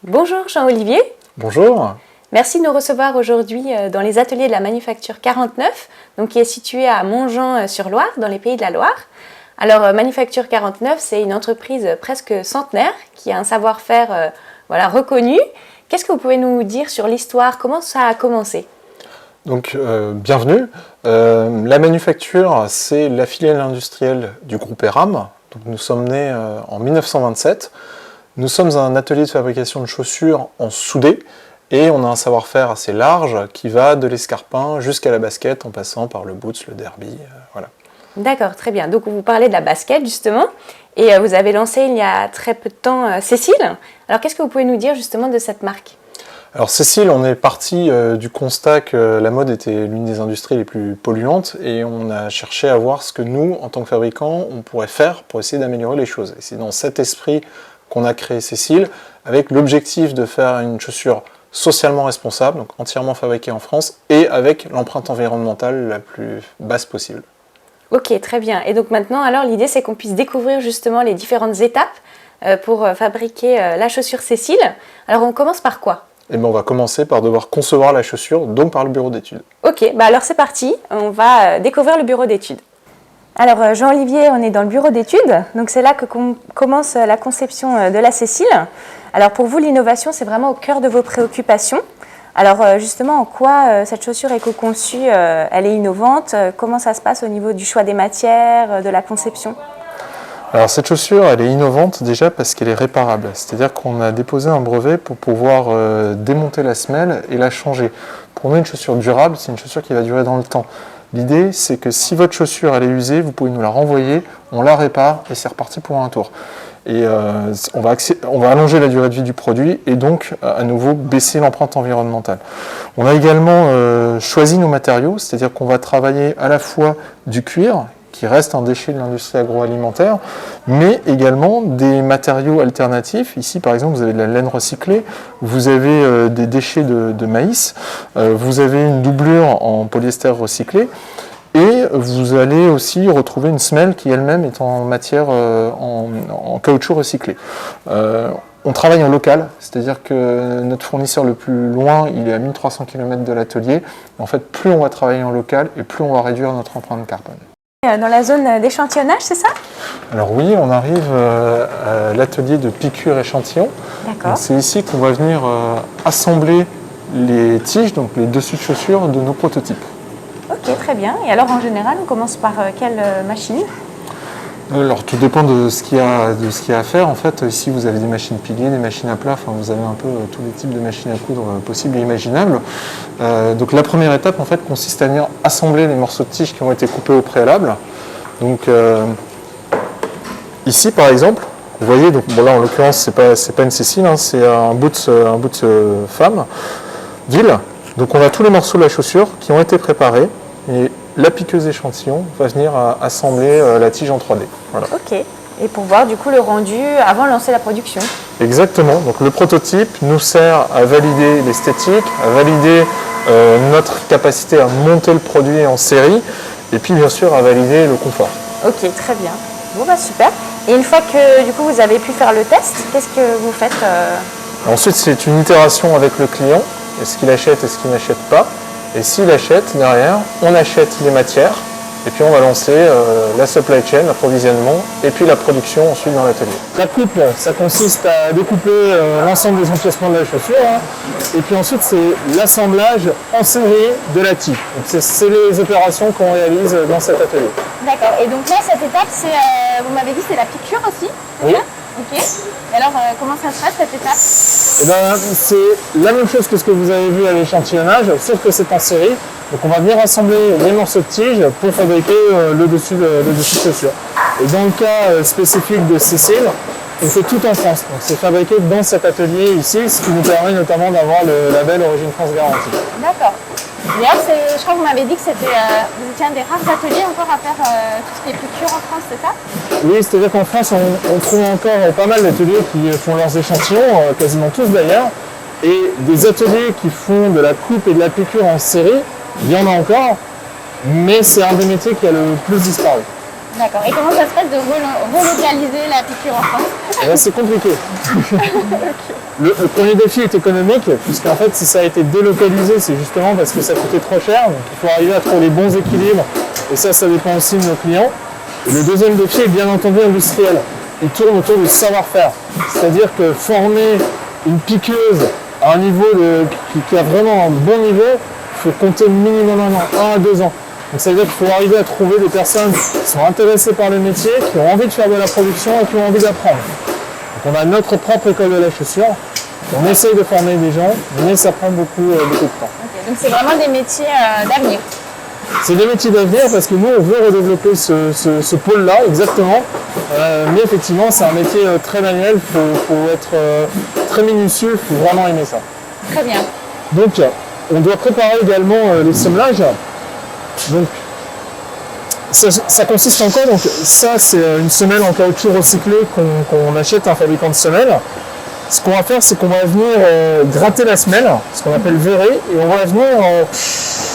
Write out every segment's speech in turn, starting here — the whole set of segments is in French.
Bonjour Jean-Olivier. Bonjour. Merci de nous recevoir aujourd'hui dans les ateliers de la Manufacture 49, donc qui est située à Montjean-sur-Loire, dans les Pays de la Loire. Alors Manufacture 49, c'est une entreprise presque centenaire qui a un savoir-faire reconnu. Qu'est-ce que vous pouvez nous dire sur l'histoire? Comment ça a commencé? Donc, bienvenue. La Manufacture, c'est la filiale industrielle du groupe Eram. Donc, nous sommes nés en 1927. Nous sommes un atelier de fabrication de chaussures en soudé et on a un savoir-faire assez large qui va de l'escarpin jusqu'à la basket en passant par le boots, le derby, voilà. D'accord, très bien. Donc vous parlez de la basket justement et vous avez lancé il y a très peu de temps Cécile. Alors qu'est-ce que vous pouvez nous dire justement de cette marque? Alors Cécile, on est parti du constat que la mode était l'une des industries les plus polluantes et on a cherché à voir ce que nous, en tant que fabricants, on pourrait faire pour essayer d'améliorer les choses. Et c'est dans cet esprit qu'on a créé Cécile, avec l'objectif de faire une chaussure socialement responsable, donc entièrement fabriquée en France, et avec l'empreinte environnementale la plus basse possible. Ok, très bien. Et donc maintenant, alors l'idée c'est qu'on puisse découvrir justement les différentes étapes pour fabriquer la chaussure Cécile. Alors on commence par quoi? Et bien on va commencer par devoir concevoir la chaussure, donc par le bureau d'études. Ok, bah alors c'est parti, on va découvrir le bureau d'études. Alors Jean-Olivier, on est dans le bureau d'études, donc c'est là que commence la conception de la Cécile. Alors pour vous, l'innovation, c'est vraiment au cœur de vos préoccupations. Alors justement, en quoi cette chaussure éco-conçue, elle est innovante? Comment ça se passe au niveau du choix des matières, de la conception? Alors cette chaussure, elle est innovante déjà parce qu'elle est réparable. C'est-à-dire qu'on a déposé un brevet pour pouvoir démonter la semelle et la changer. Pour nous, une chaussure durable, c'est une chaussure qui va durer dans le temps. L'idée, c'est que si votre chaussure elle est usée, vous pouvez nous la renvoyer, on la répare et c'est reparti pour un tour. Et on va allonger la durée de vie du produit et donc à nouveau baisser l'empreinte environnementale. On a également choisi nos matériaux, c'est-à-dire qu'on va travailler à la fois du cuir, qui reste un déchet de l'industrie agroalimentaire, mais également des matériaux alternatifs. Ici, par exemple, vous avez de la laine recyclée, vous avez des déchets de maïs, vous avez une doublure en polyester recyclé, et vous allez aussi retrouver une semelle qui elle-même est en matière en caoutchouc recyclé. On travaille en local, c'est-à-dire que notre fournisseur le plus loin, il est à 1300 km de l'atelier. En fait, plus on va travailler en local et plus on va réduire notre empreinte carbone. Dans la zone d'échantillonnage, c'est ça? Alors oui, on arrive à l'atelier de piqûre échantillon. C'est ici qu'on va venir assembler les tiges, donc les dessus de chaussures de nos prototypes. Ok, très bien. Et alors en général, on commence par quelle machine? Alors tout dépend de ce qu'il y a à faire. En fait, ici vous avez des machines piliers, des machines à plat, enfin, vous avez un peu tous les types de machines à coudre possibles et imaginables. Donc la première étape en fait consiste à venir assembler les morceaux de tige qui ont été coupés au préalable. Donc ici par exemple, vous voyez, donc, bon, là en l'occurrence c'est pas une Cécile, hein, c'est un boot femme, ville. Donc on a tous les morceaux de la chaussure qui ont été préparés. Et la piqueuse échantillon va venir assembler la tige en 3D. Voilà. Ok, et pour voir du coup le rendu avant de lancer la production. Exactement, donc le prototype nous sert à valider l'esthétique, à valider notre capacité à monter le produit en série, et puis bien sûr à valider le confort. Ok, très bien. Bon bah super. Et une fois que du coup vous avez pu faire le test, qu'est-ce que vous faites Ensuite c'est une itération avec le client, est-ce qu'il achète, est-ce qu'il n'achète pas. Et s'il achète, derrière, on achète les matières, et puis on va lancer la supply chain, l'approvisionnement, et puis la production ensuite dans l'atelier. La coupe, ça consiste à découper l'ensemble des empiècements de la chaussure, hein, et puis ensuite c'est l'assemblage en série de la tige. C'est les opérations qu'on réalise dans cet atelier. D'accord, et donc là cette étape, c'est, vous m'avez dit c'est la piqûre aussi? Oui. Ok. Et alors comment ça se passe cette étape? Eh ben, c'est la même chose que ce que vous avez vu à l'échantillonnage, sauf que c'est en série. Donc on va venir assembler les morceaux de tige pour fabriquer le dessus de chaussure. Et dans le cas spécifique de Cécile, on fait tout en France. Donc c'est fabriqué dans cet atelier ici, ce qui nous permet notamment d'avoir le label Origine France Garantie. D'accord. D'ailleurs, je crois que vous m'avez dit que c'était vous étiez un des rares ateliers encore à faire tout ce qui est piqûre en France, c'est ça? Oui, c'est-à-dire qu'en France, on trouve encore pas mal d'ateliers qui font leurs échantillons, quasiment tous d'ailleurs, et des ateliers qui font de la coupe et de la piqûre en série, il y en a encore, mais c'est un des métiers qui a le plus disparu. D'accord. Et comment ça se passe de relocaliser la piqûre en France? Et là, c'est compliqué. Le premier défi est économique, puisqu'en fait, si ça a été délocalisé, c'est justement parce que ça coûtait trop cher. Donc, il faut arriver à trouver les bons équilibres. Et ça dépend aussi de nos clients. Et le deuxième défi est bien entendu industriel. Il tourne autour du savoir-faire. C'est-à-dire que former une piqueuse à un niveau qui a vraiment un bon niveau, il faut compter minimum 1 à 2 ans. Donc ça veut dire qu'il faut arriver à trouver des personnes qui sont intéressées par le métier, qui ont envie de faire de la production et qui ont envie d'apprendre. Donc on a notre propre école de la chaussure, on essaye de former des gens, mais ça prend beaucoup de temps. Okay. Donc c'est vraiment des métiers d'avenir. C'est des métiers d'avenir parce que nous on veut redévelopper ce pôle-là, exactement. Mais effectivement c'est un métier très manuel, il faut être très minutieux, il faut vraiment aimer ça. Très bien. Donc on doit préparer également les semelages. Donc ça consiste en quoi? Donc ça c'est une semelle en caoutchouc recyclé qu'on achète à un fabricant de semelles. Ce qu'on va faire, c'est qu'on va venir gratter la semelle, ce qu'on appelle verrer, et on va venir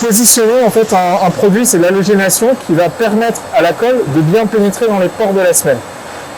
positionner en fait un produit, c'est l'halogénation, qui va permettre à la colle de bien pénétrer dans les pores de la semelle.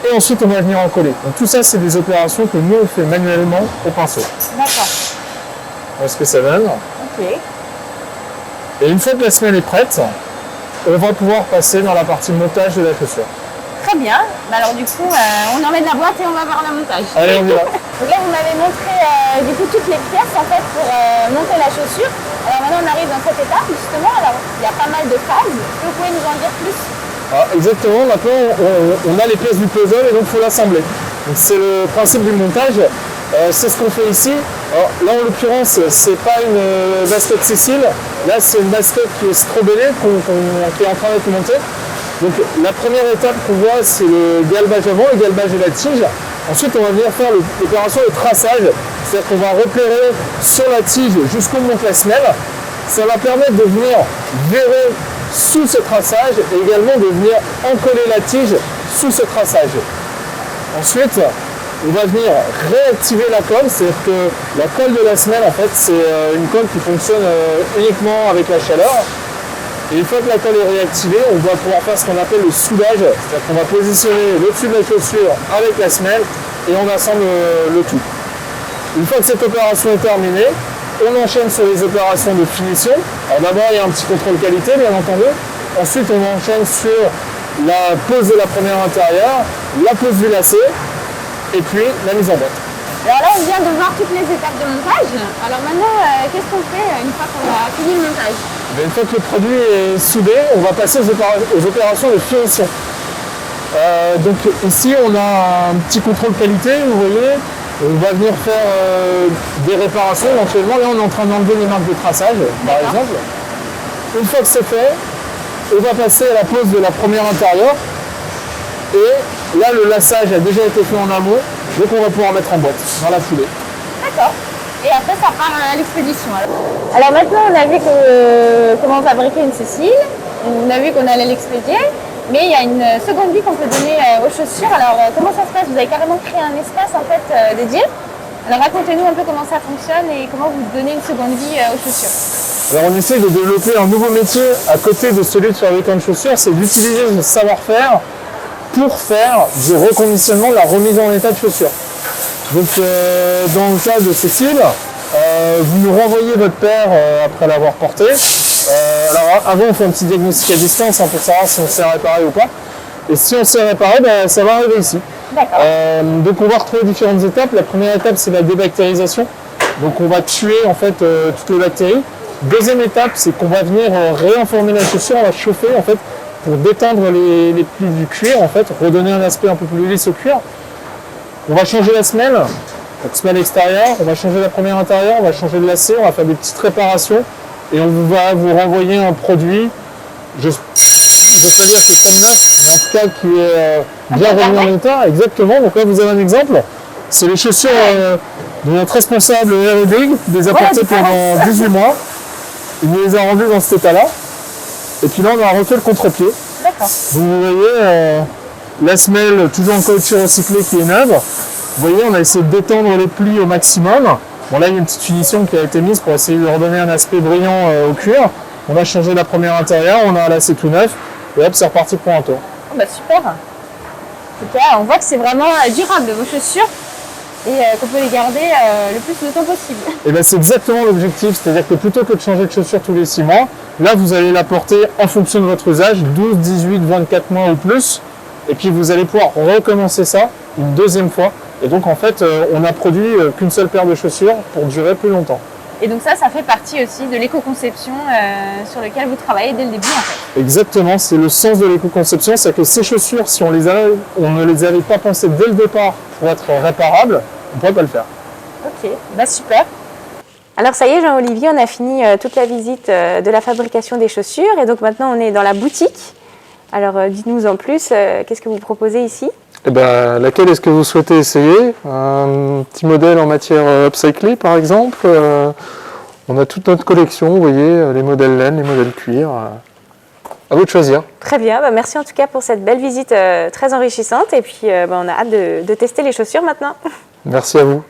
Et ensuite on va venir en coller. Donc tout ça c'est des opérations que nous on fait manuellement au pinceau. D'accord. Voilà ce que ça donne. Ok. Et une fois que la semelle est prête, on va pouvoir passer dans la partie montage de la chaussure. Très bien. Bah alors du coup, on emmène la boîte et on va voir le montage. Allez, on y va. Donc là, vous m'avez montré du coup toutes les pièces en fait pour monter la chaussure. Alors maintenant, on arrive dans cette étape justement. Alors, il y a pas mal de phases. Est-ce que vous pouvez nous en dire plus? Exactement. Maintenant, on a les pièces du puzzle et donc il faut l'assembler. Donc c'est le principe du montage. C'est ce qu'on fait ici. Alors, là, en l'occurrence, c'est pas une basket Cécile. Là, c'est une basket qui est strobellée, qui est en train d'être montée. Donc, la première étape qu'on voit, c'est le galbage avant, le galbage de la tige. Ensuite, on va venir faire l'opération de traçage. C'est-à-dire qu'on va repérer sur la tige jusqu'où monte la semelle. Ça va permettre de venir verrer sous ce traçage et également de venir encoller la tige sous ce traçage. Ensuite, on va venir réactiver la colle, c'est-à-dire que la colle de la semelle, en fait, c'est une colle qui fonctionne uniquement avec la chaleur. Et une fois que la colle est réactivée, on va pouvoir faire ce qu'on appelle le soudage, c'est-à-dire qu'on va positionner le dessus de la chaussure avec la semelle et on assemble le tout. Une fois que cette opération est terminée, on enchaîne sur les opérations de finition. Alors d'abord, il y a un petit contrôle qualité, bien entendu. Ensuite, on enchaîne sur la pose de la première intérieure, la pose du lacet, et puis la mise en boîte. Alors là, on vient de voir toutes les étapes de montage. Alors maintenant, qu'est-ce qu'on fait une fois qu'on a fini le montage? Une fois que le produit est soudé, on va passer aux opérations de finition. Donc ici, on a un petit contrôle qualité, vous voyez. On va venir faire des réparations éventuellement. Là, on est en train d'enlever les marques de traçage, par exemple. Une fois que c'est fait, on va passer à la pose de la première intérieure. Et là, le laçage a déjà été fait en amont, donc on va pouvoir mettre en boîte dans la foulée. D'accord. Et après, ça part à l'expédition. Alors maintenant, on a vu comment fabriquer une Cécile. On a vu qu'on allait l'expédier. Mais il y a une seconde vie qu'on peut donner aux chaussures. Alors, comment ça se passe? Vous avez carrément créé un espace en fait dédié. Alors, racontez-nous un peu comment ça fonctionne et comment vous donnez une seconde vie aux chaussures. Alors, on essaie de développer un nouveau métier à côté de celui de fabricant de chaussures, c'est d'utiliser ce savoir-faire pour faire du reconditionnement, de la remise en état de chaussures. Donc dans le cas de Cécile, vous nous renvoyez votre paire après l'avoir porté. Alors avant on fait un petit diagnostic à distance pour savoir si on s'est réparé ou pas. Et si on s'est réparé, ça va arriver ici. D'accord. Donc on va retrouver différentes étapes. La première étape c'est la débactérisation. Donc on va tuer en fait toutes les bactéries. Deuxième étape c'est qu'on va venir réinformer la chaussure, on va chauffer en fait pour détendre les plis du cuir, en fait, redonner un aspect un peu plus lisse au cuir. On va changer la semelle, donc semelle extérieure, on va changer la première intérieure, on va changer le lacet, on va faire des petites réparations et on va vous renvoyer un produit, je ne vais pas dire qu'il est neuf, mais en tout cas qui est bien remis en état, exactement. Donc là vous avez un exemple, c'est les chaussures de notre responsable R&D qui les a portées pendant 18 mois. Il nous les a rendues dans cet état-là. Et puis là, on a refait le contre-pied. D'accord. Vous voyez, la semelle toujours en caoutchouc recyclé qui est neuve. Vous voyez, on a essayé de détendre les plis au maximum. Bon, là, il y a une petite finition qui a été mise pour essayer de redonner un aspect brillant au cuir. On a changé la première intérieure, on a un lacet tout neuf. Et hop, c'est reparti pour un tour. bah super. En tout cas, on voit que c'est vraiment durable vos chaussures et qu'on peut les garder le plus de temps possible. Et ben c'est exactement l'objectif, c'est-à-dire que plutôt que de changer de chaussures tous les 6 mois, là vous allez la porter en fonction de votre usage, 12, 18, 24 mois ou plus, et puis vous allez pouvoir recommencer ça une deuxième fois. Et donc en fait, on n'a produit qu'une seule paire de chaussures pour durer plus longtemps. Et donc ça fait partie aussi de l'éco-conception sur lequel vous travaillez dès le début en fait. Exactement, c'est le sens de l'éco-conception, c'est que ces chaussures, si on ne les avait pas pensées dès le départ pour être réparables, on ne pourrait pas le faire. Ok, bah super. Alors ça y est Jean-Olivier, on a fini toute la visite de la fabrication des chaussures et donc maintenant on est dans la boutique. Alors dites-nous en plus, qu'est-ce que vous proposez ici? Eh ben, laquelle est-ce que vous souhaitez essayer? Un petit modèle en matière upcyclée par exemple. On a toute notre collection, vous voyez, les modèles laine, les modèles cuir. À vous de choisir. Très bien, bah merci en tout cas pour cette belle visite très enrichissante et puis on a hâte de tester les chaussures maintenant. Merci à vous.